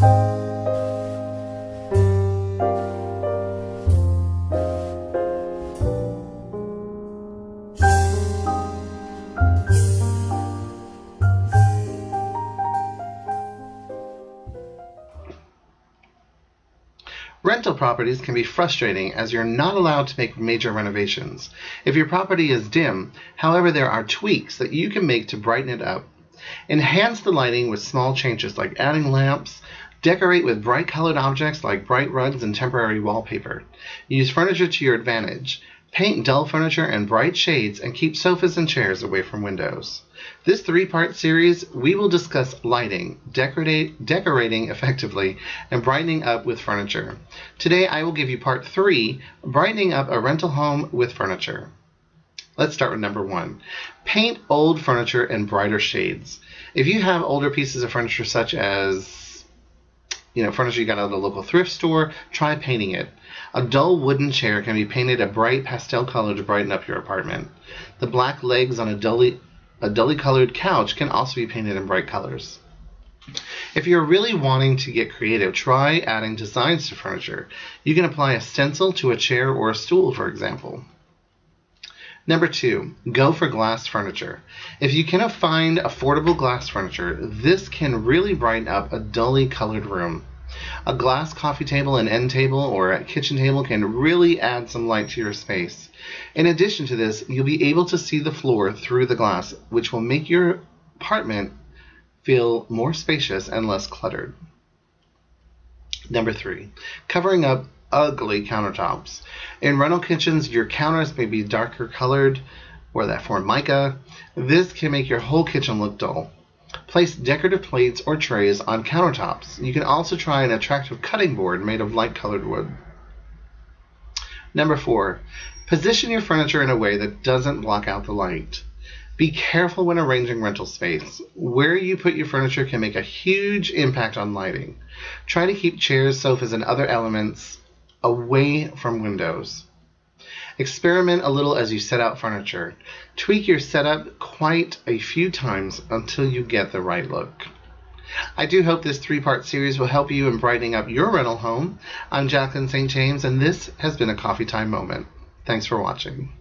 Rental properties can be frustrating as you're not allowed to make major renovations. If your property is dim, however, there are tweaks that you can make to brighten it up. Enhance the lighting with small changes like adding lamps. Decorate with bright colored objects like bright rugs and temporary wallpaper. Use furniture to your advantage. Paint dull furniture and bright shades and keep sofas and chairs away from windows. This 3-part series, we will discuss lighting, decorating effectively, and brightening up with furniture. Today I will give you part 3, brightening up a rental home with furniture. Let's start with number 1. Paint old furniture in brighter shades. If you have older pieces of furniture such as furniture you got out of the local thrift store, try painting it. A dull wooden chair can be painted a bright pastel color to brighten up your apartment. The black legs on a dully colored couch can also be painted in bright colors. If you're really wanting to get creative, try adding designs to furniture. You can apply a stencil to a chair or a stool, for example. Number 2, go for glass furniture. If you cannot find affordable glass furniture, this can really brighten up a dully colored room. A glass coffee table, an end table, or a kitchen table can really add some light to your space. In addition to this, you'll be able to see the floor through the glass, which will make your apartment feel more spacious and less cluttered. Number 3, covering up ugly countertops. In rental kitchens, your counters may be darker colored or that form mica. This can make your whole kitchen look dull. Place decorative plates or trays on countertops. You can also try an attractive cutting board made of light colored wood. Number 4, position your furniture in a way that doesn't block out the light. Be careful when arranging rental space. Where you put your furniture can make a huge impact on lighting. Try to keep chairs, sofas, and other elements away from windows. Experiment a little as you set out furniture. Tweak your setup quite a few times until you get the right look. I do hope this 3-part series will help you in brightening up your rental home. I'm Jaclyn St James, and this has been a Coffee Time Moment. Thanks for watching.